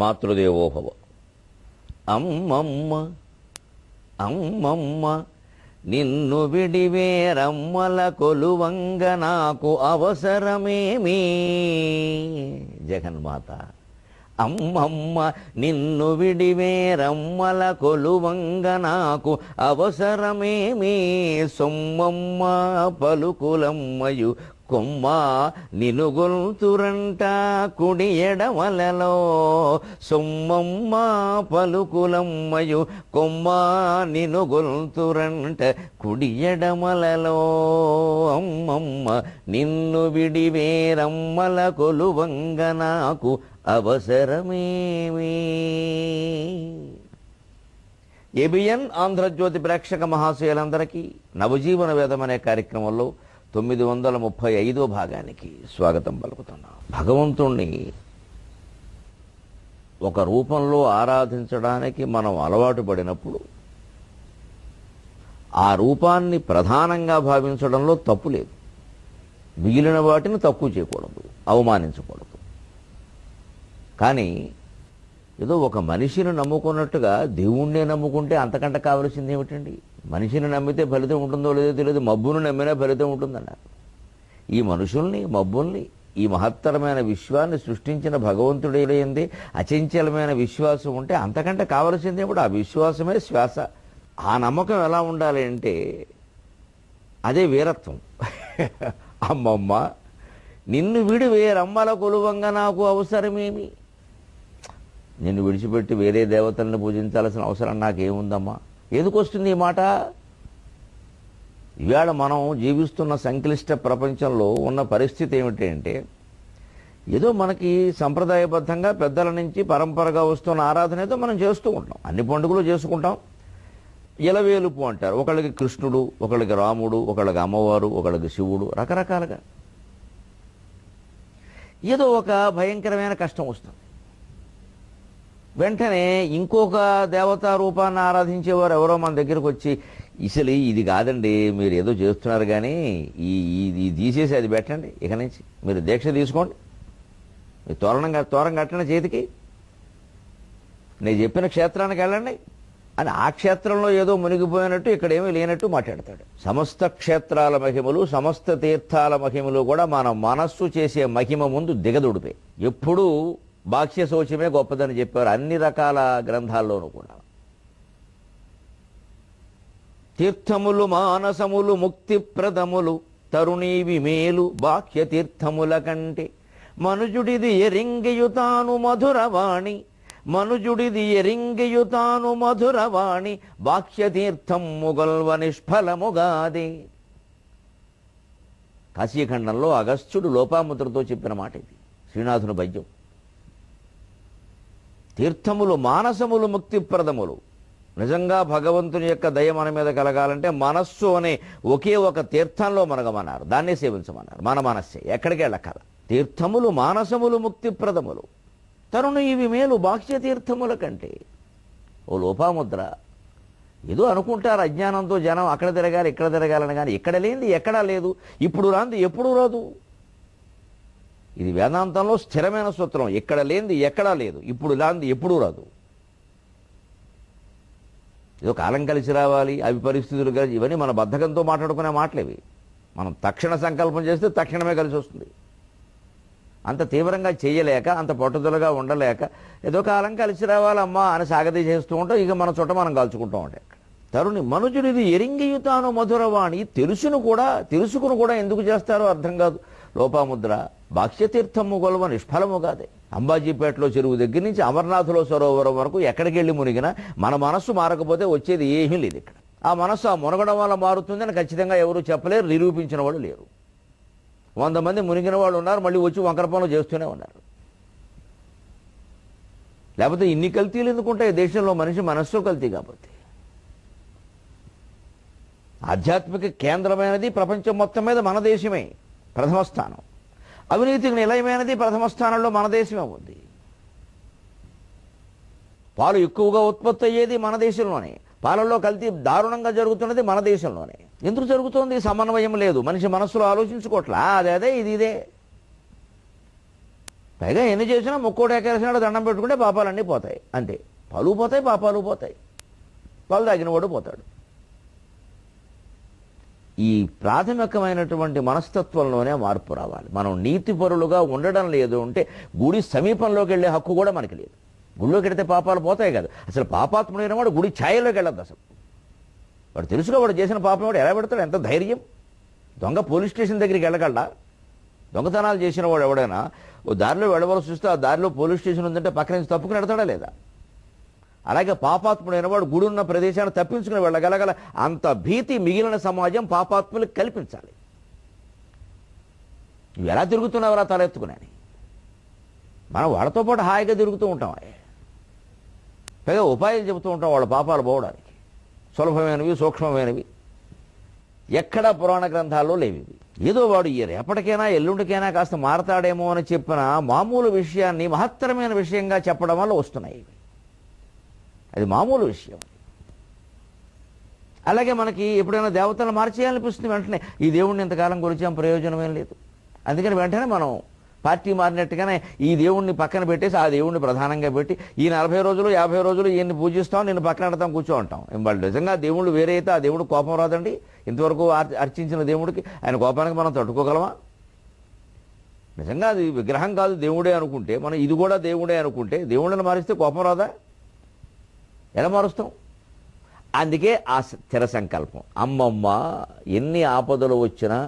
మాతృదేవోభవ. అమ్మమ్మ అమ్మమ్మ నిన్ను విడివేరమ్మల కొలువంగ నాకు అవసరమేమీ. జగన్మాత అమ్మమ్మ నిన్ను విడివేరమ్మల కొలువంగ నాకు అవసరమేమీ. సొమ్మమ్మ పలుకులమ్మయు కొమ్మ నినుగొల్తురంట కుడి ఎడమలలో. సొమ్మమ్మ పలుకులమ్మయు కొమ్మ నినుగొల్తురంట కుడి ఎడమలలో. అమ్మమ్మ నిన్ను విడివేరమ్మల కొలువంగ నాకు అవసరమేమీ. ఏబిఎన్ ఆంధ్రజ్యోతి ప్రేక్షక మహాశయులందరికీ నవజీవన వేదం అనే కార్యక్రమంలో 935వ భాగానికి స్వాగతం పలుకుతున్నాం. భగవంతుణ్ణి ఒక రూపంలో ఆరాధించడానికి మనం అలవాటు పడినప్పుడు ఆ రూపాన్ని ప్రధానంగా భావించడంలో తప్పు లేదు. మిగిలిన వాటిని తక్కువ చేయకూడదు, అవమానించకూడదు. కానీ ఏదో ఒక మనిషిని నమ్ముకున్నట్టుగా దేవుణ్ణే నమ్ముకుంటే అంతకంటే కావలసింది ఏమిటండి? మనిషిని నమ్మితే ఫలితం ఉంటుందో లేదో తెలియదు, మబ్బును నమ్మినా ఫలితం ఉంటుందన్నారు. ఈ మనుషుల్ని, మబ్బుల్ని, ఈ మహత్తరమైన విశ్వాన్ని సృష్టించిన భగవంతుడేంది అచంచలమైన విశ్వాసం ఉంటే అంతకంటే కావలసింది ఏమిటి? ఆ విశ్వాసమే శ్వాస. ఆ నమ్మకం ఎలా ఉండాలి అంటే అదే వీరత్వం. అమ్మమ్మ నిన్ను విడి వేరమ్మల కొలువంగా నాకు అవసరమేమి? నిన్ను విడిచిపెట్టి వేరే దేవతలను పూజించాల్సిన అవసరం నాకేముందమ్మా? ఎందుకొస్తుంది ఈ మాట? ఇవాళ మనం జీవిస్తున్న సంక్లిష్ట ప్రపంచంలో ఉన్న పరిస్థితి ఏమిటంటే ఏదో మనకి సంప్రదాయబద్ధంగా పెద్దల నుంచి పరంపరగా వస్తున్న ఆరాధన ఏదో మనం చేస్తూ ఉంటాం. అన్ని పండుగలు చేసుకుంటాం. ఇలవేలుపు అంటారు. ఒకళ్ళకి కృష్ణుడు, ఒకళ్ళకి రాముడు, ఒకళ్ళకి అమ్మవారు, ఒకళ్ళకి శివుడు, రకరకాలుగా. ఏదో ఒక భయంకరమైన కష్టం వస్తుంది, వెంటనే ఇంకొక దేవతా రూపాన్ని ఆరాధించేవారు ఎవరో మన దగ్గరకు వచ్చి, ఇసలు ఇది కాదండి మీరు ఏదో చేస్తున్నారు కానీ ఇది తీసేసి అది పెట్టండి, ఇక నుంచి మీరు దీక్ష తీసుకోండి, మీరు తోరం కట్టండి చేతికి, నేను చెప్పిన క్షేత్రానికి వెళ్ళండి అని ఆ క్షేత్రంలో ఏదో మునిగిపోయినట్టు ఇక్కడేమీ లేనట్టు మాట్లాడతాడు. సమస్త క్షేత్రాల మహిమలు, సమస్త తీర్థాల మహిమలు కూడా మన మనస్సు చేసే మహిమ ముందు దిగదుడిపే. ఎప్పుడూ బాహ్య శౌచమే గొప్పదని చెప్పారు అన్ని రకాల గ్రంథాల్లోనూ కూడా. తీర్థములు మానసములు ముక్తిప్రదములు తరుణీవి మేలు బాహ్య తీర్థముల కంటే. మనుజుడిది ఎరింగియుతాను మధురవాణి, మనుజుడిది ఎరింగియుతాను మధురవాణి, బాహ్య తీర్థం ముగల్వ నిష్ఫలముగాది. కాశీఖండంలో అగస్త్యుడు లోపాముద్రతో చెప్పిన మాట ఇది, శ్రీనాథుని పద్యం. తీర్థములు మానసములు ముక్తిప్రదములు. నిజంగా భగవంతుని యొక్క దయ మన మీద కలగాలంటే మనస్సు అనే ఒకే ఒక తీర్థంలో మనగమన్నారు, దాన్నే సేవించమన్నారు. మన మనస్సే, ఎక్కడికి వెళ్ళక్కల. తీర్థములు మానసములు ముక్తిప్రదములు తరుణ ఇవి మేలు బాహ్య తీర్థముల కంటే. ఓ లోపాముద్ర, ఏదో అనుకుంటారు అజ్ఞానంతో జనం అక్కడ తిరగాలి ఇక్కడ తిరగాలని, కానీ ఇక్కడ లేనిది ఎక్కడా లేదు, ఇప్పుడు రాంది ఎప్పుడూ రాదు. ఇది వేదాంతంలో స్థిరమైన సూత్రం. ఎక్కడ లేనిది ఎక్కడా లేదు, ఇప్పుడు లాంది ఎప్పుడూ రాదు. ఏదో కాలం కలిసి రావాలి, అవి పరిస్థితులు కలిసి, ఇవన్నీ మన బద్ధకంతో మాట్లాడుకునే మాటలేవి. మనం తక్షణ సంకల్పం చేస్తే తక్షణమే కలిసి వస్తుంది. అంత తీవ్రంగా చేయలేక, అంత పట్టుదలగా ఉండలేక ఏదో కాలం కలిసి రావాలమ్మా అని సాగతీ చేస్తూ ఉంటాం. ఇక మన చుట్ట మనం కాల్చుకుంటూ ఉంటాం. తరుణి మనుజుడిది ఎరింగియుతాను మధురవాణి. తెలుసుకుని కూడా ఎందుకు చేస్తారో అర్థం కాదు. లోపాముద్ర బాహ్యతీర్థము గొలవ నిష్ఫలము కాదే. అంబాజీపేటలో చెరువు దగ్గర నుంచి అమర్నాథ్లో సరోవరం వరకు ఎక్కడికి వెళ్ళి మునిగినా మన మనస్సు మారకపోతే వచ్చేది ఏమీ లేదు ఇక్కడ. ఆ మనస్సు ఆ మునగడం వల్ల మారుతుందని ఖచ్చితంగా ఎవరు చెప్పలేరు, నిరూపించిన వాళ్ళు లేరు. 100 మంది మునిగిన వాళ్ళు ఉన్నారు, మళ్ళీ వచ్చి వంకర పనులు చేస్తూనే ఉన్నారు. లేకపోతే ఇన్ని కల్తీలు ఎందుకుంటాయి దేశంలో? మనిషి మనస్సు కల్తీ కాబట్టి. ఆధ్యాత్మిక కేంద్రమైనది ప్రపంచం మొత్తం మీద మన దేశమే ప్రథమ స్థానం. అవినీతికి నిలయమైనది ప్రథమ స్థానంలో మన దేశమే ఉంది. పాలు ఎక్కువగా ఉత్పత్తి అయ్యేది మన దేశంలోనే, పాలల్లో కల్తీ దారుణంగా జరుగుతున్నది మన దేశంలోనే. ఎందుకు జరుగుతోంది? సమన్వయం లేదు, మనిషి మనస్సులో ఆలోచించుకోవట్లా. అదే ఇది ఇదే. పైగా ఎన్ని చేసినా ముక్కోటి ఏకాదశి దండం పెట్టుకుంటే పాపాలన్నీ పోతాయి, అంతే. పాలు పోతాయి, పాపాలు పోతాయి, పాలు తాగినవాడు పోతాడు. ఈ ప్రాథమికమైనటువంటి మనస్తత్వంలోనే మార్పు రావాలి. మనం నీతిపరులుగా ఉండడం లేదు అంటే గుడి సమీపంలోకి వెళ్ళే హక్కు కూడా మనకి లేదు. గుడిలోకి వెళితే పాపాలు పోతాయి కాదు, అసలు పాపాత్ముడైన వాడు గుడి ఛాయలోకి వెళ్ళద్దు. అసలు వాడు తెలుసుగా వాడు చేసిన పాపం వాడు ఎలా పెడతాడు? ఎంత ధైర్యం! దొంగ పోలీస్ స్టేషన్ దగ్గరికి వెళ్ళగలడా? దొంగతనాలు చేసిన వాడు ఎవడైనా ఓ దారిలో వెళ్ళవలసి వస్తే ఆ దారిలో పోలీస్ స్టేషన్ ఉందంటే పక్క నుంచి తప్పుకుని వెడతాడా లేదా? అలాగే పాపాత్ముడైన వాడు గుడి ఉన్న ప్రదేశాన్ని తప్పించుకుని వెళ్ళగలగల అంత భీతి మిగిలిన సమాజం పాపాత్ములకు కల్పించాలి. ఇవి ఎలా తిరుగుతున్నావురా తలెత్తుకుని? మనం వాళ్ళతో పాటు హాయిగా తిరుగుతూ ఉంటాం, పైగా ఉపాయాలు చెబుతూ ఉంటాం వాళ్ళ పాపాలు పోవడానికి. సులభమైనవి, సూక్ష్మమైనవి, ఎక్కడా పురాణ గ్రంథాల్లో లేవి. ఏదో వాడు ఈ రేపటికైనా ఎల్లుండికైనా కాస్త మారతాడేమో అని చెప్పిన మామూలు విషయాన్ని మహత్తరమైన విషయంగా చెప్పడం వల్ల వస్తున్నాయి. అది మామూలు విషయం. అలాగే మనకి ఎప్పుడైనా దేవతలను మార్చేయాలనిపిస్తుంది, వెంటనే ఈ దేవుడిని ఇంతకాలం కొలిచాం, ప్రయోజనమేం లేదు. అందుకని వెంటనే మనం పార్టీ మారినట్టుగానే ఈ దేవుణ్ణి పక్కన పెట్టేసి ఆ దేవుణ్ణి ప్రధానంగా పెట్టి ఈ 40 రోజులు 50 రోజులు ఈయన్ని పూజిస్తాం, నిన్ను పక్కన పెడతాం, కూర్చో అంటాం. వాళ్ళు నిజంగా దేవుళ్ళు వేరే అయితే ఆ దేవుడు కోపం రాదండి? ఇంతవరకు అర్చించిన దేవుడికి ఆయన కోపానికి మనం తట్టుకోగలమా? నిజంగా అది విగ్రహం కాదు దేవుడే అనుకుంటే, మనం ఇది కూడా దేవుడే అనుకుంటే దేవుళ్ళని మారిస్తే కోపం రాదా? ఎలా మారుస్తాం? అందుకే ఆ స్థిర సంకల్పం. అమ్మమ్మ ఎన్ని ఆపదలు వచ్చినా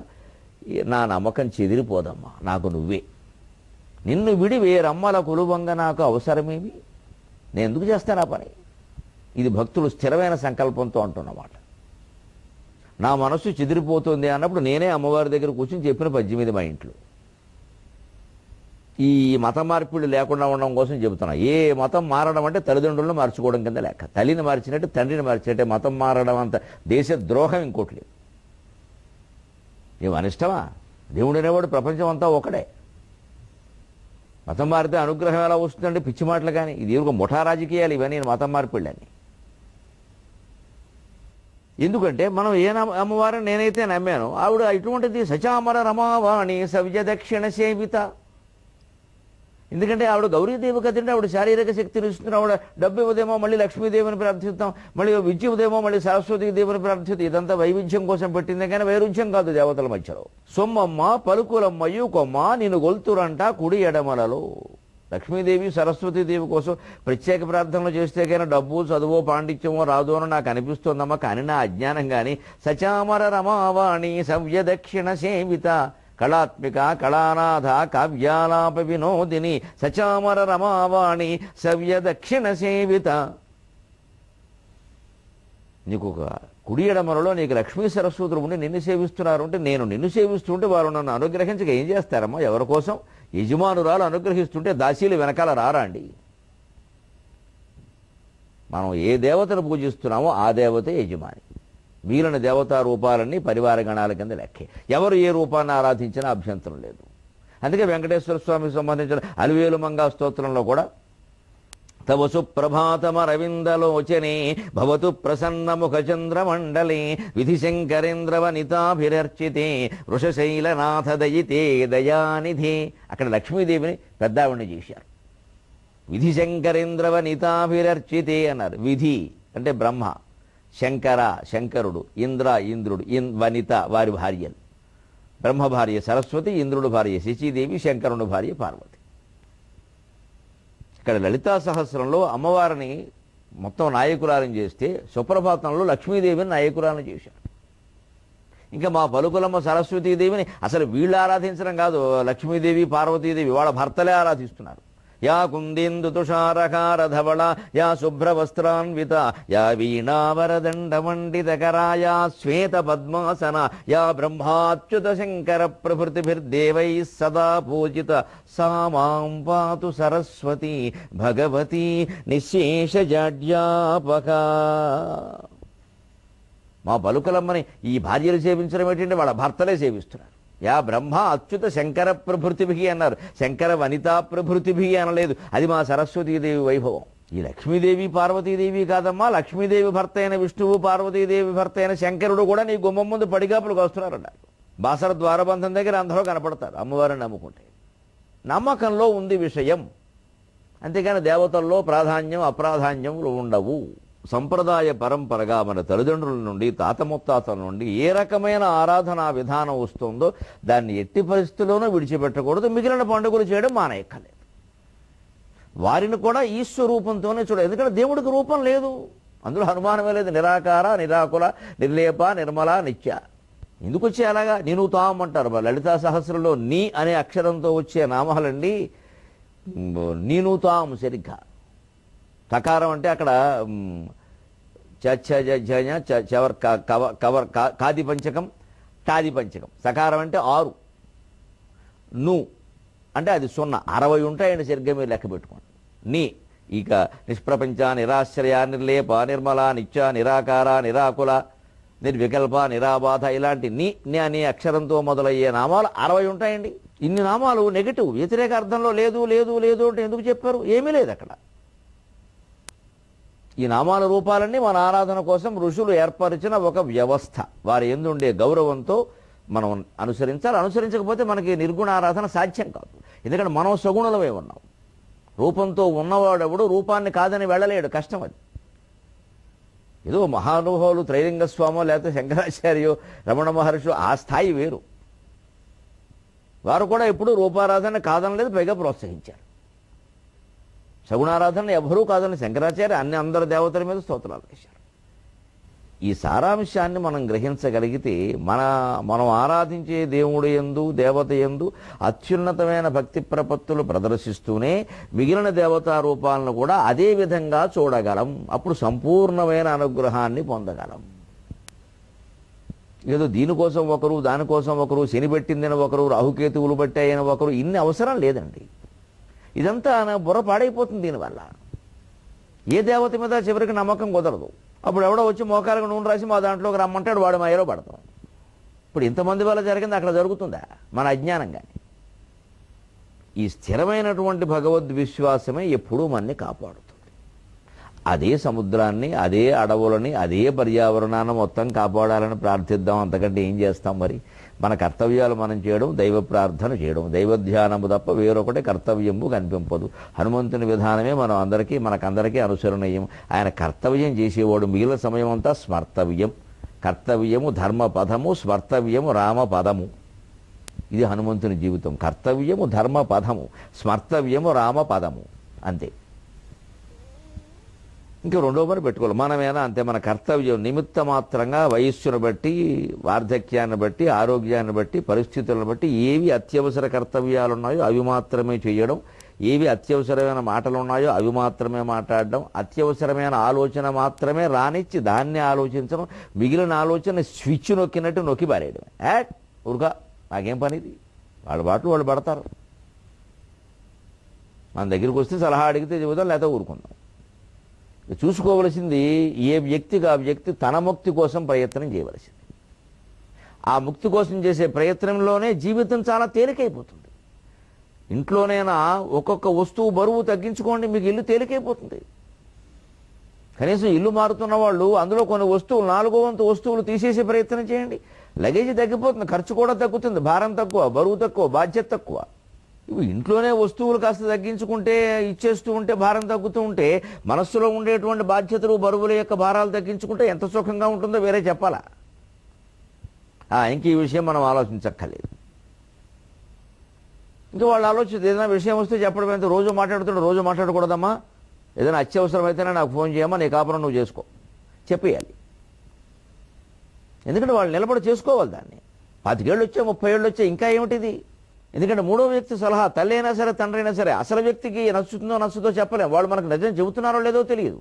నా నమ్మకం చెదిరిపోదమ్మా, నాకు నువ్వే, నిన్ను విడి వేరమ్మల కొలువంగా నాకు అవసరమేమి, నేను ఎందుకు చేస్తాను ఆ పని? ఇది భక్తులు స్థిరమైన సంకల్పంతో అంటున్నమాట. నా మనస్సు చెదిరిపోతుంది అన్నప్పుడు నేనే అమ్మవారి దగ్గర కూర్చొని చెప్పిన 18 మా ఇంట్లో. ఈ మత మార్పిడి లేకుండా ఉండడం కోసం చెబుతున్నా. ఏ మతం మారడం అంటే తల్లిదండ్రులను మార్చుకోవడం కింద లెక్క. తల్లిని మార్చినట్టు తండ్రిని మార్చినట్టే మతం మారడం అంత దేశ ద్రోహం ఇంకోటి లేదు. ఏం అనిష్టమా? దేవుడు అనేవాడు ప్రపంచం అంతా ఒకడే. మతం మారితే అనుగ్రహం ఎలా వస్తుందంటే పిచ్చి మాటలు. కానీ ఇది ఒక ముఠా రాజకీయాలు ఇవన్నీ, మతం మార్పిళ్ళని. ఎందుకంటే మనం ఏ అమ్మవారిని నేనైతే నమ్మాను, ఆవిడ ఇటువంటిది సచామర రమావాణి సవ్య దక్షిణ సేవిత. ఎందుకంటే ఆవిడ గౌరీదేవి కదండి, ఆవిడ శారీరక శక్తిని ఇస్తుంది. ఆవిడ డబ్బు ఇవ్వదేమో మళ్ళీ లక్ష్మీదేవిని ప్రార్థిస్తాం, మళ్ళీ విద్య ఇవ్వదేమో మళ్ళీ సరస్వతీదేవిని ప్రార్థిస్తాం. ఇదంతా వైవిధ్యం కోసం పెట్టిందే కానీ వైరుధ్యం కాదు దేవతల మధ్యలో. సొమ్మమ్మ పలుకులమ్మయు కొమ్మ నిన్ను గొల్తురంట కుడి ఎడమలలో. లక్ష్మీదేవి సరస్వతీదేవి కోసం ప్రత్యేక ప్రార్థనలు చేస్తే కానీ డబ్బు చదువు పాండిత్యమో రాదు అని నాకు అనిపిస్తోందమ్మా. కానీ నా అజ్ఞానం కానీ సచామర రమావాణి సవ్య దక్షిణ సేవిత కళాత్మిక కళానాథ కావ్యాలాప వినోదిని సచామర రమావాణి సవ్య దక్షిణ సేవిత. నీకు ఒక కుడి ఎడమలలో నీకు లక్ష్మీ సరస్వతులు ఉండి నిన్ను సేవిస్తున్నారు అంటే, నేను నిన్ను సేవిస్తుంటే వారు నన్ను అనుగ్రహించక ఏం చేస్తారమ్మా? ఎవరి కోసం? యజమానురాలు అనుగ్రహిస్తుంటే దాసీలు వెనకాల రారా అండి? మనం ఏ దేవతను పూజిస్తున్నామో ఆ దేవతే యజమాని. మిగిలిన దేవతా రూపాలన్నీ పరివార గణాల కింద లెక్కే. ఎవరు ఏ రూపాన్ని ఆరాధించినా అభ్యంతరం లేదు. అందుకే వెంకటేశ్వర స్వామికి సంబంధించిన అలివేలు మంగా స్తోత్రంలో కూడా తవ సుప్రభాతమరవిందలోచనే భవతు ప్రసన్నముఖ చంద్రమండలే విధిశంకరేంద్రవనితాభిరర్చితే వృషశైలనాథ దయితే దయానిధే. అక్కడ లక్ష్మీదేవిని పెద్దావిడిని చేశారు. విధిశంకరేంద్రవనితాభిరర్చితే అన్నారు. విధి అంటే బ్రహ్మ, శంకర శంకరుడు, ఇంద్ర ఇంద్రుడు, వనిత వారి భార్యలు. బ్రహ్మ భార్య సరస్వతి, ఇంద్రుడు భార్య శచీదేవి, శంకరుడు భార్య పార్వతి. ఇక్కడ లలితా సహస్రంలో అమ్మవారిని మొత్తం నాయకురాలను చేస్తే సుప్రభాతంలో లక్ష్మీదేవిని నాయకురాలను చేశారు. ఇంకా మా పలుకులమ్మ సరస్వతీదేవిని అసలు వీళ్ళు ఆరాధించడం కాదు, లక్ష్మీదేవి పార్వతీదేవి వాళ్ళ భర్తలే ఆరాధిస్తున్నారు. యా కుందేందు తుషారకార ధవళ యా శుభ్రవస్త్రాన్విత యా వీణావరదండమండితకరా యా శ్వేత పద్మాసన యా బ్రహ్మాచ్యుత శంకర ప్రభృతిభిర్దేవై సదా పూజిత సా మాం పాతు సరస్వతి భగవతి నిశేషజాడ్యాపక. మా పలుకలమ్మని ఈ భార్యలు సేవించడం ఏంటంటే వాళ్ళ భర్తలే సేవిస్తున్నారు. యా బ్రహ్మ అచ్యుత శంకర ప్రభృతిభి అన్నారు, శంకర వనితా ప్రభృతిభి అనలేదు. అది మా సరస్వతీదేవి వైభవం. ఈ లక్ష్మీదేవి పార్వతీదేవి కాదమ్మా, లక్ష్మీదేవి భర్త అయిన విష్ణువు, పార్వతీదేవి భర్త అయిన శంకరుడు కూడా నీ గుమ్మం ముందు పడిగాపులకు వస్తున్నారన్నారు. బాసర ద్వారబంధం దగ్గర అందరూ కనపడతారు అమ్మవారిని నమ్ముకుంటే. నమ్మకంలో ఉంది విషయం. అంతేగాని దేవతల్లో ప్రాధాన్యం అప్రాధాన్యములు ఉండవు. సంప్రదాయ పరంపరగా మన తల్లిదండ్రుల నుండి తాత ముత్తాతల నుండి ఏ రకమైన ఆరాధనా విధానం వస్తుందో దాన్ని ఎట్టి పరిస్థితుల్లోనూ విడిచిపెట్టకూడదు. మిగిలిన పండుగలు చేయడం మానేయక్కర్లేదు. వారిని కూడా ఈశ్వరూపంతోనే చూడాలి. ఎందుకంటే దేవుడికి రూపం లేదు, అందులో అనుమానమే లేదు. నిరాకార, నిరాకుల, నిర్లేప, నిర్మల, నిత్య. ఎందుకు వచ్చే అలాగా నేను తాం అంటారు. లలితా సహస్రంలో నీ అనే అక్షరంతో వచ్చే నామాలండి నీను తాం. సరిగ్గా తకారం అంటే అక్కడ చవర్ కవర్ కాది పంచకం, టాది పంచకం. సకారం అంటే 6, ను అంటే అది 0. 60 ఉంటాయండి సరిగ్గా, మీరు లెక్క పెట్టుకోండి. నీ ఇక నిష్ప్రపంచ, నిరాశ్రయ, నిర్లేప, నిర్మల, నిత్య, నిరాకార, నిరాకుల, నిర్వికల్ప, నిరాబాధ, ఇలాంటి నీ అనే అక్షరంతో మొదలయ్యే నామాలు 60 ఉంటాయండి. ఇన్ని నామాలు నెగిటివ్, వ్యతిరేక అర్థంలో లేదు లేదు లేదు అంటే ఎందుకు చెప్పారు? ఏమీ లేదు అక్కడ. ఈ నామాల రూపాలన్నీ మన ఆరాధన కోసం ఋషులు ఏర్పరిచిన ఒక వ్యవస్థ. వారి యందుండే గౌరవంతో మనం అనుసరించాలి. అనుసరించకపోతే మనకి నిర్గుణ ఆరాధన సాధ్యం కాదు. ఎందుకంటే మనం సగుణులమే ఉన్నాం. రూపంతో ఉన్నవాడెవడు రూపాన్ని కాదని వెళ్ళలేడు, కష్టం అది. ఏదో మహానుభావులు త్రైలింగ స్వామో లేకపోతే శంకరాచార్యో రమణ మహర్షి ఆ స్థాయి వేరు. వారు కూడా ఎప్పుడూ రూపారాధన కాదనలేదు, పైగా ప్రోత్సహించారు. సగుణారాధన ఎవరూ కాదని శంకరాచార్య అందరి దేవతల మీద స్తోత్రాలు వేశారు. ఈ సారాంశాన్ని మనం గ్రహించగలిగితే మనం ఆరాధించే దేవుడు యందు, దేవత యందు అత్యున్నతమైన భక్తి ప్రపత్తులు ప్రదర్శిస్తూనే మిగిలిన దేవతా రూపాలను కూడా అదే విధంగా చూడగలం. అప్పుడు సంపూర్ణమైన అనుగ్రహాన్ని పొందగలం. ఏదో దీనికోసం ఒకరు, దానికోసం ఒకరు, శని పెట్టిందని ఒకరు, రాహుకేతువులు పట్టాయని ఒకరు, ఇన్ని అవసరం లేదండి. ఇదంతా బుర్ర పాడైపోతుంది దీనివల్ల. ఏ దేవత మీద చివరికి నమ్మకం కుదరదు. అప్పుడు ఎవడో వచ్చి మోకాలకు నూనె రాసి మా దాంట్లోకి రమ్మంటాడు, వాడు మాయలో పడతాం. ఇప్పుడు ఇంతమంది వల్ల జరిగింది, అక్కడ జరుగుతుందా? మన అజ్ఞానంగానే. ఈ స్థిరమైనటువంటి భగవద్విశ్వాసమే ఎప్పుడూ మనని కాపాడుతుంది. అదే సముద్రాన్ని, అదే అడవులని, అదే పర్యావరణాన్ని మొత్తం కాపాడాలని ప్రార్థిద్దాం. అంతకంటే ఏం చేస్తాం? మరి మన కర్తవ్యాలు మనం చేయడం, దైవ ప్రార్థన చేయడం, దైవధ్యానము తప్ప వేరొకటి కర్తవ్యము కనిపింపదు. హనుమంతుని విధానమే మనకందరికీ అనుసరణీయం. ఆయన కర్తవ్యం చేసేవాడు. మిగిలిన సమయం అంతా స్మర్తవ్యం. కర్తవ్యము ధర్మపదము, స్మర్తవ్యము రామపదము. ఇది హనుమంతుని జీవితం. కర్తవ్యము ధర్మపదము, స్మర్తవ్యము రామపదము. అంతే. ఇంకా రెండో మరి పెట్టుకోవాలి. మనమేనా అంతే. మన కర్తవ్యం నిమిత్త మాత్రంగా వయస్సును బట్టి, వార్ధక్యాన్ని బట్టి, ఆరోగ్యాన్ని బట్టి, పరిస్థితులను బట్టి ఏవి అత్యవసర కర్తవ్యాలు ఉన్నాయో అవి మాత్రమే చేయడం, ఏవి అత్యవసరమైన మాటలు ఉన్నాయో అవి మాత్రమే మాట్లాడడం, అత్యవసరమైన ఆలోచన మాత్రమే రానిచ్చి దాన్ని ఆలోచించడం, మిగిలిన ఆలోచన స్విచ్ నొక్కినట్టు నొక్కి పారేయడం. ఊరుగా నాకేం పనిది, వాళ్ళ బాటలు వాళ్ళు పడతారు. మన దగ్గరికి వస్తే సలహా అడిగితే చెబుదాం, లేకపోతే ఊరుకుందాం. చూసుకోవలసింది ఏ వ్యక్తికి ఆ వ్యక్తి తన ముక్తి కోసం ప్రయత్నం చేయవలసింది. ఆ ముక్తి కోసం చేసే ప్రయత్నంలోనే జీవితం చాలా తేలికైపోతుంది. ఇంట్లోనైనా ఒక్కొక్క వస్తువు బరువు తగ్గించుకోండి, మీకు ఇల్లు తేలికైపోతుంది. కనీసం ఇల్లు మారుతున్న వాళ్ళు అందులో కొన్ని వస్తువులు, 4వ వంతు వస్తువులు తీసేసే ప్రయత్నం చేయండి. లగేజీ తగ్గిపోతుంది, ఖర్చు కూడా తగ్గుతుంది, భారం తక్కువ, బరువు తక్కువ, బాధ్యత తక్కువ. ఇవి ఇంట్లోనే వస్తువులు కాస్త తగ్గించుకుంటే, ఇచ్చేస్తూ ఉంటే, భారం తగ్గుతూ ఉంటే, మనస్సులో ఉండేటువంటి బాధ్యతలు, బరువుల యొక్క భారాలు తగ్గించుకుంటే ఎంత సుఖంగా ఉంటుందో వేరే చెప్పాలా? ఇంక ఈ విషయం మనం ఆలోచించక్కర్లేదు. ఇంకా వాళ్ళు ఆలోచిస్తే ఏదైనా విషయం వస్తే చెప్పడం ఎంత, రోజు మాట్లాడుతుంటే రోజు మాట్లాడకూడదమ్మా, ఏదైనా అత్యవసరం అయితేనే నాకు ఫోన్ చేయమ్మా, నీ కాపురం నువ్వు చేసుకో చెప్పేయాలి. ఎందుకంటే వాళ్ళు నిలబడి చేసుకోవాలి దాన్ని. 25 ఏళ్ళు వచ్చా, 30 ఏళ్ళు వచ్చా, ఇంకా ఏమిటిది? ఎందుకంటే మూడో వ్యక్తి సలహా, తల్లి అయినా సరే, తండ్రి అయినా సరే, అసలు వ్యక్తికి నచ్చుతుందో నచ్చుతో చెప్పలేం. వాళ్ళు మనకు నిజం చెబుతున్నారో లేదో తెలియదు.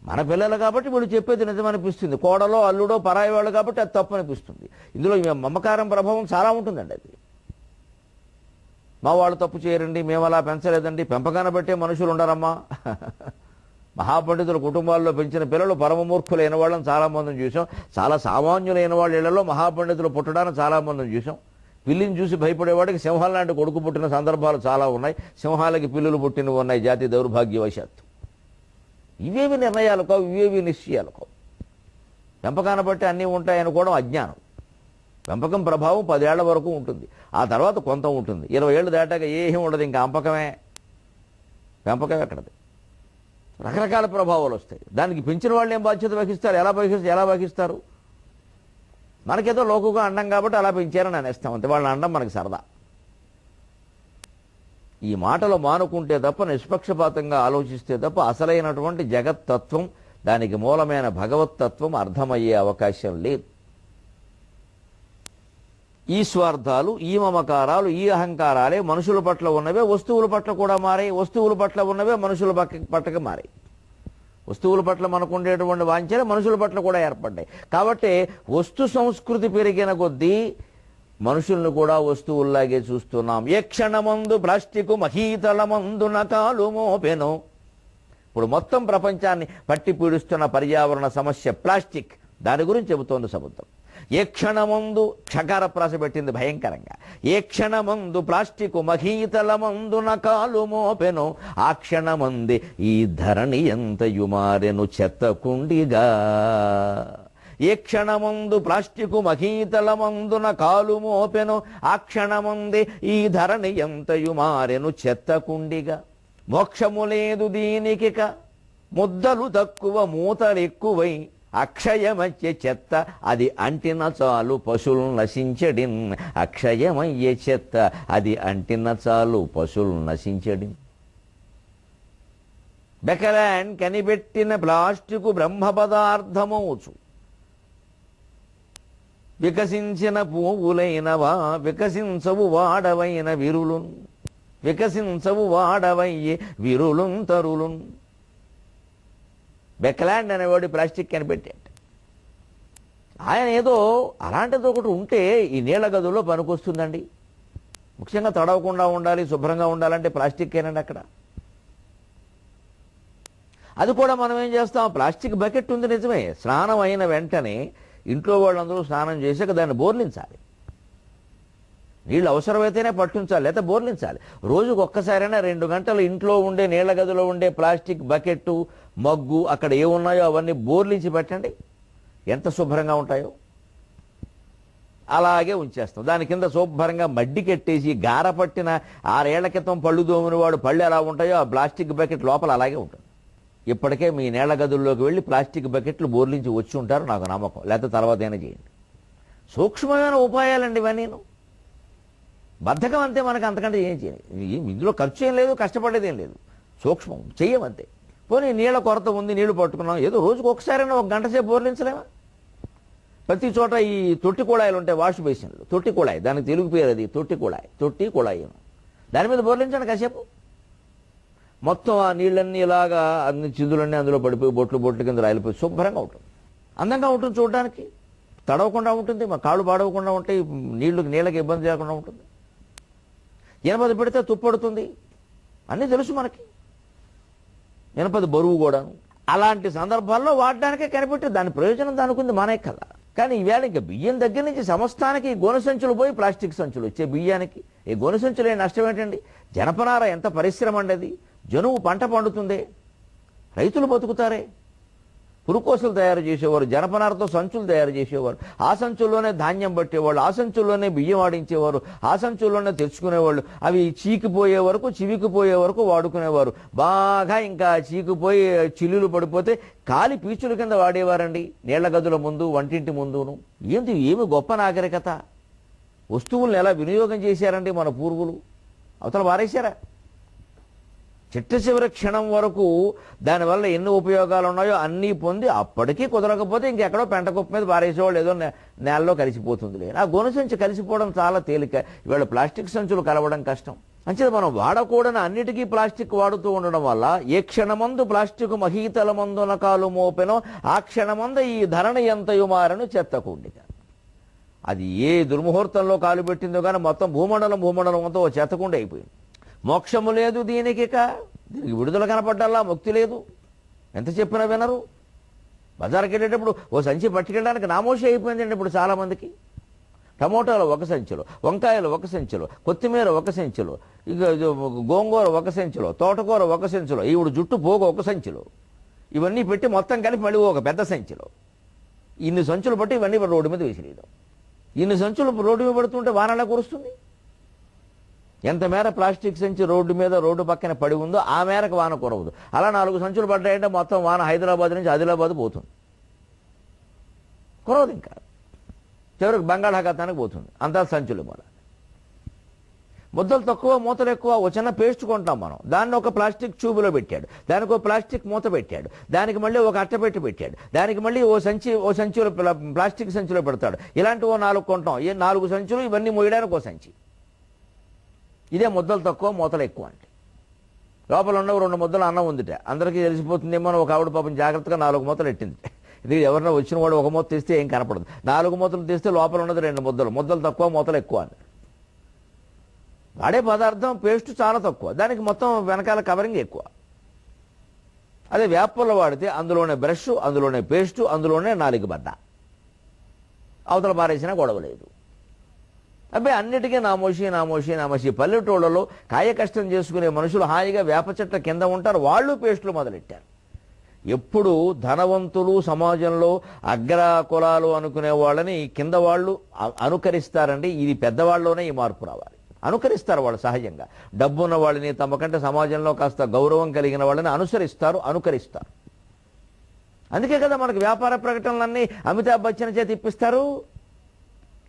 మన పిల్లలు కాబట్టి వీళ్ళు చెప్పేది నిజం అనిపిస్తుంది. కోడలో, అల్లుడో, పరాయి వాళ్ళు కాబట్టి అది తప్పు అనిపిస్తుంది. ఇందులో మమకారం ప్రభావం చాలా ఉంటుందండి. అది మా వాళ్ళు తప్పు చేయరండి, మేము అలా పెంచలేదండి. పెంపకాన్ని బట్టే మనుషులు ఉండరమ్మా. మహాపండితుల కుటుంబాల్లో పెంచిన పిల్లలు పరమమూర్ఖులైన వాళ్ళని చాలామందిని చూసాం. చాలా సామాన్యులైన వాళ్ళ ఇళ్లలో మహాపండితులు పుట్టడానికి చాలామందిని చూసాం. పిల్లిని చూసి భయపడేవాడికి సింహాల లాంటి కొడుకు పుట్టిన సందర్భాలు చాలా ఉన్నాయి. సింహాలకి పిల్లులు పుట్టినవి ఉన్నాయి, జాతి దౌర్భాగ్యవశాత్తు. ఇవేవి నిర్ణయాలు కావు, ఇవేవి నిశ్చయాలు కావు. పెంపకాన్ని బట్టి అన్నీ ఉంటాయనుకోవడం అజ్ఞానం. పెంపకం ప్రభావం 10 ఏళ్ల వరకు ఉంటుంది. ఆ తర్వాత కొంత ఉంటుంది. 20 ఏళ్ళు దాటాక ఏమీ ఉండదు, ఇంకా పెంపకం ఎక్కడది. రకరకాల ప్రభావాలు వస్తాయి. దానికి పెంచిన వాళ్ళు ఏం బాధ్యత వహిస్తారు, ఎలా వహిస్తారు? మనకేదో లోకుగా అండం కాబట్టి అలా పెంచారని అనేస్తాం అంతే. వాళ్ళని అండం మనకి సరదా. ఈ మాటలు మానుకుంటే తప్ప, నిష్పక్షపాతంగా ఆలోచిస్తే తప్ప అసలైనటువంటి జగత్తత్వం, దానికి మూలమైన భగవత్తత్వం అర్థమయ్యే అవకాశం లేదు. ఈ స్వార్థాలు, ఈ మమకారాలు, ఈ అహంకారాలే మనుషుల పట్ల ఉన్నవే వస్తువుల పట్ల కూడా మారాయి. వస్తువుల పట్ల ఉన్నవే మనుషుల పట్లకి మారాయి. వస్తువుల పట్ల మనకు ఉండేటువంటి వాంఛలే మనుషుల పట్ల కూడా ఏర్పడ్డాయి. కాబట్టి వస్తు సంస్కృతి పెరిగిన కొద్దీ మనుషుల్ని కూడా వస్తువుల్లాగే చూస్తున్నాం. ఏ క్షణమందు ప్లాస్టిక్ మహీతలమందున కాలు మోపెను. ఇప్పుడు మొత్తం ప్రపంచాన్ని పట్టి పీడిస్తున్న పర్యావరణ సమస్య ప్లాస్టిక్. దాని గురించి చెబుతోంది సముద్రం. ఏ క్షణమందు, క్షకార ప్రాస పెట్టింది భయంకరంగా. ఏ క్షణమందు ప్లాస్టిక్ మహీతలమందున కాలు మోపెను. ఆ క్షణమంది ఈ ధరణి ఎంతయు మారెను చెత్తకుండిగా. ఏ క్షణమందు ప్లాస్టిక్ మహీతలమందున కాలు మోపెను. ఆ క్షణమంది ఈ ధరణి ఎంతయు మారెను చెత్తకుండిగా. మోక్షము లేదు దీనికిక, ముద్దలు తక్కువ మూతలెక్కువై. అక్షయమయ్యే చెత్త అది అంటిన చాలు పశువులు నశించడిన్. అక్షయమయ్యే చెత్త అది అంటిన చాలు పశువులు నశించడిన్. బెకలాండ్ కనిపెట్టిన ప్లాస్టిక్ బ్రహ్మ పదార్థమవుచు. వికసించిన పువ్వులైనవా వికసించవు వాడవైన విరులున్. వికసించవు వాడవయ్యే విరులున్ తరులున్. బెకలాండ్ అనేవాడు ప్లాస్టిక్ కనిపెట్టాడు. ఆయన ఏదో అలాంటిది ఒకటి ఉంటే ఈ నీళ్ల గదుల్లో పనికొస్తుందండి. ముఖ్యంగా తడవకుండా ఉండాలి, శుభ్రంగా ఉండాలంటే ప్లాస్టిక్ ఏనండి అక్కడ. అది కూడా మనం ఏం చేస్తాం, ప్లాస్టిక్ బకెట్ ఉంది నిజమే. స్నానం అయిన వెంటనే ఇంట్లో వాళ్ళందరూ స్నానం చేసాక దాన్ని బోర్లించాలి. నీళ్ళు అవసరమైతేనే పట్టించాలి, లేదా బోర్లించాలి. రోజుకు ఒక్కసారైనా 2 గంటలు ఇంట్లో ఉండే నీళ్ల గదిలో ఉండే ప్లాస్టిక్ బకెట్టు, మగ్గు అక్కడ ఏమున్నాయో అవన్నీ బోర్లించి పెట్టండి. ఎంత శుభ్రంగా ఉంటాయో. అలాగే ఉంచేస్తాం. దాని కింద శుభ్రంగా మడ్డి కట్టేసి గార పట్టిన 6 ఏళ్ల క్రితం పళ్ళు దోమిన వాడు పళ్ళు ఎలా ఉంటాయో ఆ ప్లాస్టిక్ బకెట్ లోపల అలాగే ఉంటుంది. ఇప్పటికే మీ నీళ్ల గదుల్లోకి వెళ్ళి ప్లాస్టిక్ బకెట్లు బోర్లించి వచ్చి ఉంటారు, నాకు నమ్మకం. లేకపోతే తర్వాత అయినా చేయండి. సూక్ష్మమైన ఉపాయాలండి ఇవన్నీ. బద్ధకం అంతే, మనకు అంతకంటే ఏం చేయాలి. ఇందులో ఖర్చు ఏం లేదు, కష్టపడేది ఏం లేదు. సూక్ష్మం చెయ్యమంతే. పోనీ నీళ్ల కొరత ఉంది, నీళ్లు పట్టుకున్నాం, ఏదో రోజుకు ఒకసారైనా 1 గంట సేపు బోర్లించలేమా? ప్రతి చోట ఈ తొట్టి కుళాయిలు ఉంటాయి, వాష్ బేసిన్లు. తొట్టి కుళాయి, దానికి తెలుగు పేరు అది తొట్టి కుళాయి. దాని మీద బోర్లించండి కాసేపు. మొత్తం ఆ నీళ్ళన్నీ ఇలాగా అన్ని చిందులన్నీ అందులో పడిపోయి బొట్లు కింద రాలిపోయి శుభ్రంగా ఉంటుంది, అందంగా ఉంటుంది చూడడానికి. తడవకుండా ఉంటుంది, మా కాళ్ళు పాడవకుండా ఉంటాయి, నీళ్ళకి ఇబ్బంది లేకుండా ఉంటుంది. ఎనపది పెడితే తుప్పడుతుంది, అన్నీ తెలుసు మనకి. ఎనపది బరువు కూడాను. అలాంటి సందర్భాల్లో వాడడానికే కనిపెట్టి దాని ప్రయోజనం దానికి ఉంది, మానే కదా. కానీ ఈవేళ ఇంకా బియ్యం దగ్గర నుంచి సమస్తానికి గోనె సంచులు పోయి ప్లాస్టిక్ సంచులు వచ్చే బియ్యానికి. ఈ గోనె సంచులు ఏ నష్టం ఏంటండి? జనపనార ఎంత పరిశ్రమ అండి అది. జనువు పంట పండుతుంది, రైతులు బతుకుతారే. పురుకోసలు తయారు చేసేవారు, జనపనారతో సంచులు తయారు చేసేవారు. ఆ సంచుల్లోనే ధాన్యం పట్టేవాళ్ళు, ఆ సంచుల్లోనే బియ్యం ఆడించేవారు, ఆ సంచుల్లోనే తెచ్చుకునేవాళ్ళు. అవి చీకిపోయే వరకు, చివికిపోయే వరకు వాడుకునేవారు. బాగా ఇంకా చీకిపోయి చిల్లులు పడిపోతే కాలి పీచుల కింద వాడేవారండి నీళ్ల గదుల ముందు, వంటింటి ముందును. ఏమి గొప్ప నాగరికత. వస్తువులను ఎలా వినియోగం చేశారండి మన పూర్వులు. అవతల వారేశారా? చిట్ట చివరి క్షణం వరకు దానివల్ల ఎన్ని ఉపయోగాలు ఉన్నాయో అన్నీ పొంది అప్పటికీ కుదరకపోతే ఇంకెక్కడో పెంట కుప్ప మీద పారేసేవాళ్ళు, ఏదో నేలలో కలిసిపోతుంది. ఆ గోనె సంచి కలిసిపోవడం చాలా తేలిక. ఇవాళ ప్లాస్టిక్ సంచులు కలవడం కష్టం. అంచేది మనం వాడకూడని అన్నిటికీ ప్లాస్టిక్ వాడుతూ ఉండడం వల్ల ఏ క్షణమందు ప్లాస్టిక్ మహీతలమందున కాలు మోపెనో ఆ క్షణమందు ఈ ధరణి ఎంతయు మారను చెత్తకుండిగా. అది ఏ దుర్ముహూర్తంలో కాలు పెట్టిందో కానీ మొత్తం భూమండలం అంతా ఓ చెత్తకుండి అయిపోయింది. మోక్షము లేదు దీనికి విడుదల కనపడ్డల్లా ముక్తి లేదు. ఎంత చెప్పినా వినరు. బజార్కి వెళ్ళేటప్పుడు ఓ సంచి పట్టుకెళ్ళడానికి నామోషి అయిపోయిందండి ఇప్పుడు చాలామందికి. టమోటాలు 1 సంచిలో, వంకాయలు 1 సంచిలో, కొత్తిమీర 1 సంచిలో, ఇక గోంగూర 1 సంచిలో, తోటకూర 1 సంచిలో, ఈవిడ జుట్టు పోగు 1 సంచిలో, ఇవన్నీ పెట్టి మొత్తం కలిపి మళ్ళీ ఒక పెద్ద సంచిలో. ఇన్ని సంచులు పట్టి ఇవన్నీ రోడ్డు మీద వేసిరేయడం. ఇన్ని సంచులు రోడ్డు మీద పడుతుంటే వాన ఎలా కురుస్తుంది? ఎంత మేర ప్లాస్టిక్ సంచి రోడ్డు మీద రోడ్డు పక్కన పడి ఉందో ఆ మేరకు వాన కురవదు. అలా 4 సంచులు పడ్డాయంటే మొత్తం వాన హైదరాబాద్ నుంచి ఆదిలాబాద్ పోతుంది, కురవదు. ఇంకా చివరికి బంగాళాఖాతానికి పోతుంది. అంతా సంచులు మూల. ముద్దలు తక్కువ మూతలు ఎక్కువ. ఒక చిన్న పేస్ట్ కొంటాం మనం, దాన్ని ఒక ప్లాస్టిక్ ట్యూబ్లో పెట్టాడు, దానికి ఒక ప్లాస్టిక్ మూత పెట్టాడు, దానికి మళ్ళీ ఒక అట్టపెట్టి పెట్టాడు, దానికి మళ్ళీ ఓ సంచిలో ప్లాస్టిక్ సంచిలో పెడతాడు. ఇలాంటి ఓ 4 కొంటాం. 4 సంచులు, ఇవన్నీ మోయడానికి ఓ సంచి. ఇదే ముద్దలు తక్కువ మూతలు ఎక్కువ అంటే. లోపల ఉన్న 2 ముద్దలు అన్నం ఉందిట, అందరికీ తెలిసిపోతుందేమో ఒక ఆవిడ పాపం జాగ్రత్తగా 4 మూతలు ఎట్టింది. ఇది ఎవరైనా వచ్చిన వాడు ఒక మూత తీస్తే ఏం కనపడదు, 4 మూతలు తీస్తే లోపల ఉన్నది 2 ముద్దలు. ముద్దలు తక్కువ మూతలు ఎక్కువ అని. వాడే పదార్థం పేస్ట్ చాలా తక్కువ, దానికి మొత్తం వెనకాల కవరింగ్ ఎక్కువ. అదే వేపల్లో వాడితే అందులోనే బ్రష్, అందులోనే పేస్టు, అందులోనే 4 బద్ద. అవతల పారేసినా గొడవ లేదు. అబ్బాయి అన్నిటికీ నామోషి. పల్లెటూళ్ళలో కాయ కష్టం చేసుకునే మనుషులు హాయిగా వేప చెట్ల కింద ఉంటారు, వాళ్ళు పేస్టులు మొదలెట్టారు. ఎప్పుడు ధనవంతులు సమాజంలో అగ్ర కులాలు అనుకునే వాళ్ళని కింద వాళ్ళు అనుకరిస్తారండి. ఇది పెద్దవాళ్ళలోనే ఈ మార్పు రావాలి. అనుకరిస్తారు వాళ్ళు సహజంగా. డబ్బున్న వాళ్ళని, తమ కంటే సమాజంలో కాస్త గౌరవం కలిగిన వాళ్ళని అనుకరిస్తారు. అందుకే కదా మనకు వ్యాపార ప్రకటనలన్నీ అమితాబ్ బచ్చన్ చేతి ఇప్పిస్తారు.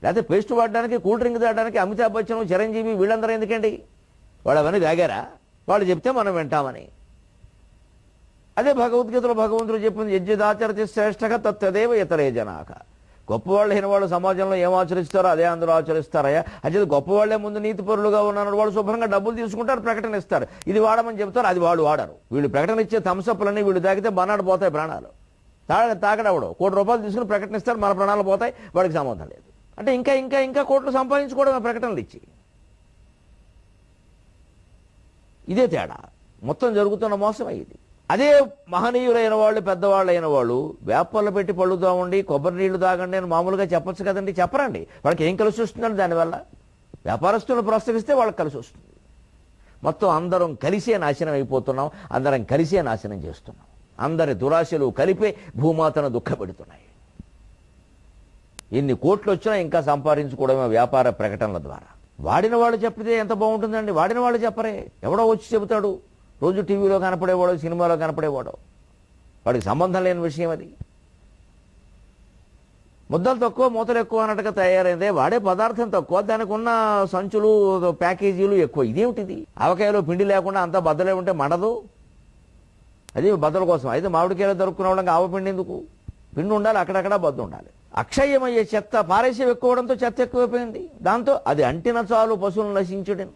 లేకపోతే పేస్ట్ వాడడానికి, కూల్ డ్రింక్ తాగడానికి అమితాబ్ బచ్చన్, చిరంజీవి వీళ్ళందరూ ఎందుకండి? వాళ్ళు అవన్నీ తాగారా? వాళ్ళు చెప్తే మనం వింటామని. అదే భగవద్గీతలో భగవంతుడు చెప్పింది, యజ్ఞదాచరతి శ్రేష్టగా తత్తదేవ ఇతరే జనాక. గొప్పవాళ్ళు అయిన వాళ్ళు సమాజంలో ఏం ఆచరిస్తారో అదే అందరూ ఆచరిస్తారయ్యా. అంటే గొప్పవాళ్లే ముందు నీతి పరులుగా ఉన్నారు, వాళ్ళు శుభ్రంగా డబ్బులు తీసుకుంటారు, ప్రకటన ఇస్తారు, ఇది వాడమని చెప్తారు, అది వాళ్ళు వాడరు. వీళ్ళు ప్రకటన ఇచ్చే థమ్సప్లన్నీ వీళ్ళు తాగితే బనాడు పోతాయి ప్రాణాలు. తాగడవడు ₹1 తీసుకుని ప్రకటనిస్తారు, మన ప్రాణాలు పోతాయి, వాడికి సంబంధం లేదు. అంటే ఇంకా ఇంకా ఇంకా కోట్లు సంపాదించుకోవడం ప్రకటనలు ఇచ్చి. ఇదే తేడా, మొత్తం జరుగుతున్న మోసం ఇది. అదే మహనీయులైన వాళ్ళు, పెద్దవాళ్ళైన వాళ్ళు వేపలు పెట్టి పళ్ళు తాగండి, కొబ్బరి నీళ్లు తాగండి అని మామూలుగా చెప్పొచ్చు కదండి. చెప్పరండి. వాళ్ళకి ఏం కలిసి వస్తుందండి దానివల్ల? వ్యాపారస్తులను ప్రోత్సహిస్తే వాళ్ళకి కలిసి వస్తుంది. మొత్తం అందరం కలిసే నాశనం అయిపోతున్నాం, అందరం కలిసే నాశనం చేస్తున్నాం. అందరి దురాశలు కలిపే భూమాతను దుఃఖపెడుతున్నాయి. ఎన్ని కోట్లు వచ్చినా ఇంకా సంపాదించుకోవడమే వ్యాపార ప్రకటనల ద్వారా. వాడిన వాళ్ళు చెప్పితే ఎంత బాగుంటుందండి. వాడిన వాళ్ళు చెప్పరే, ఎవడో వచ్చి చెబుతాడు. రోజు టీవీలో కనపడేవాడు, సినిమాలో కనపడేవాడు, వాడికి సంబంధం లేని విషయం అది. ముద్దలు తక్కువ మూతలు ఎక్కువ అన్నట్టుగా తయారైందే. వాడే పదార్థం తక్కువ, దానికి ఉన్న సంచులు ప్యాకేజీలు ఎక్కువ. ఇదేమిటిది? ఆవకాయలో పిండి లేకుండా అంతా బద్దలే ఉంటే మండదు. అది బద్దల కోసం. అయితే మామిడికాయలు దొరుకుకునే వాళ్ళకి ఆవపిండి ఎందుకు? పిండి ఉండాలి, అక్కడక్కడ బద్ద ఉండాలి. అక్షయమయ్యే చెత్త పారేసి ఎక్కువడంతో చెత్త ఎక్కువైపోయింది. దాంతో అది అంటిన చాలు పశువులను నశించడం.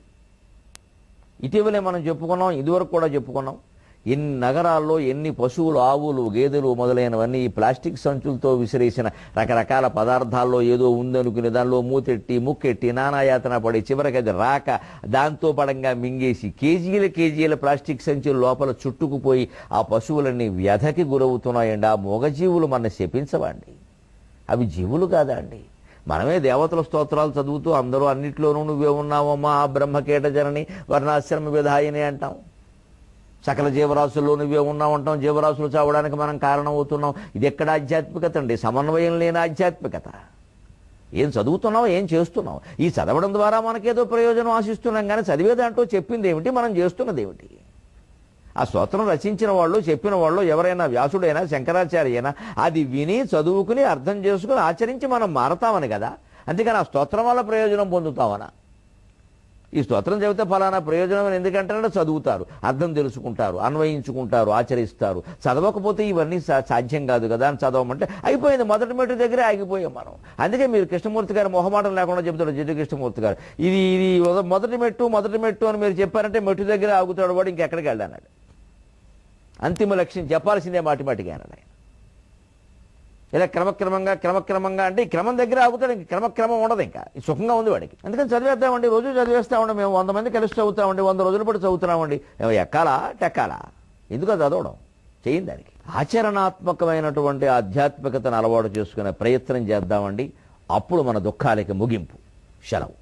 ఇటీవలే మనం చెప్పుకున్నాం, ఇదివరకు కూడా చెప్పుకున్నాం, ఎన్ని నగరాల్లో ఎన్ని పశువులు, ఆవులు, గేదెలు మొదలైనవన్నీ ఈ ప్లాస్టిక్ సంచులతో విసిరేసిన రకరకాల పదార్థాల్లో ఏదో ఉందనుకుని దానిలో మూతెట్టి ముక్కెట్టి నానాయాతన పడి చివరికి అది రాక దాంతో పడంగా మింగేసి కేజీల ప్లాస్టిక్ సంచుల లోపల చుట్టుకుపోయి ఆ పశువులన్నీ వ్యధకి గురవుతున్నాయండి. ఆ మూగజీవులు మన శపించవండి, అవి జీవులు కాదా అండి? మనమే దేవతల స్తోత్రాలు చదువుతూ అందరూ అన్నిట్లోనూ నువ్వే ఉన్నావమ్మా బ్రహ్మకేట జనని వర్ణాశ్రమ విధాయిని అంటాం. సకల జీవరాశుల్లో నువ్వే ఉన్నామంటాం. జీవరాశులు చావడానికి మనం కారణం అవుతున్నాం. ఇది ఎక్కడ ఆధ్యాత్మికత అండి? సమన్వయం లేని ఆధ్యాత్మికత. ఏం చదువుతున్నాం, ఏం చేస్తున్నాం? ఈ చదవడం ద్వారా మనకేదో ప్రయోజనం ఆశిస్తున్నాం, కానీ చదివే దాంట్లో చెప్పింది ఏమిటి, మనం చేస్తున్నది ఏమిటి? ఆ స్తోత్రం రచించిన వాళ్ళు, చెప్పిన వాళ్ళు ఎవరైనా వ్యాసుడైనా శంకరాచార్య అయినా అది విని చదువుకుని అర్థం చేసుకుని ఆచరించి మనం మారతామని కదా. అంతేకాని ఆ స్తోత్రం వల్ల ప్రయోజనం పొందుతామనా? ఈ స్తోత్రం చెబితే ఫలానా ప్రయోజనం అని ఎందుకంటే చదువుతారు, అర్థం తెలుసుకుంటారు, అన్వయించుకుంటారు, ఆచరిస్తారు. చదవకపోతే ఇవన్నీ సాధ్యం కాదు కదా అని చదవమంటే అయిపోయింది. మొదటి మెట్టు దగ్గరే ఆగిపోయాం మనం. అందుకే మీరు కృష్ణమూర్తి గారు మొహమాటం లేకుండా చెబుతాడు, జిడ్డు కృష్ణమూర్తి గారు. ఇది మొదటి మెట్టు అని మీరు చెప్పారంటే మెట్టు దగ్గరే ఆగుతాడు వాడు, ఇంకెక్కడికి వెళ్ళాడు. అంతిమ లక్ష్యం చెప్పాల్సిందే మాటిమాటిగా అన్నాడు ఆయన. ఇలా క్రమక్రమంగా అంటే ఈ క్రమం దగ్గర ఆగుతాడు, ఇంక క్రమక్రమం ఉండదు, ఇంకా సుఖంగా ఉంది వాడికి. అందుకని చదివేద్దామండి, రోజు చదివేస్తామండి. మేము 100 మంది కలిసి చదువుతామండి, 100 రోజుల పాటు చదువుతున్నామండి. ఎక్కాలా టెక్కాలా? ఎందుకు చదవడం? చేయండి దానికి. ఆచరణాత్మకమైనటువంటి ఆధ్యాత్మికతను అలవాటు చేసుకునే ప్రయత్నం చేద్దామండి. అప్పుడు మన దుఃఖాలకి ముగింపు. సెలవు.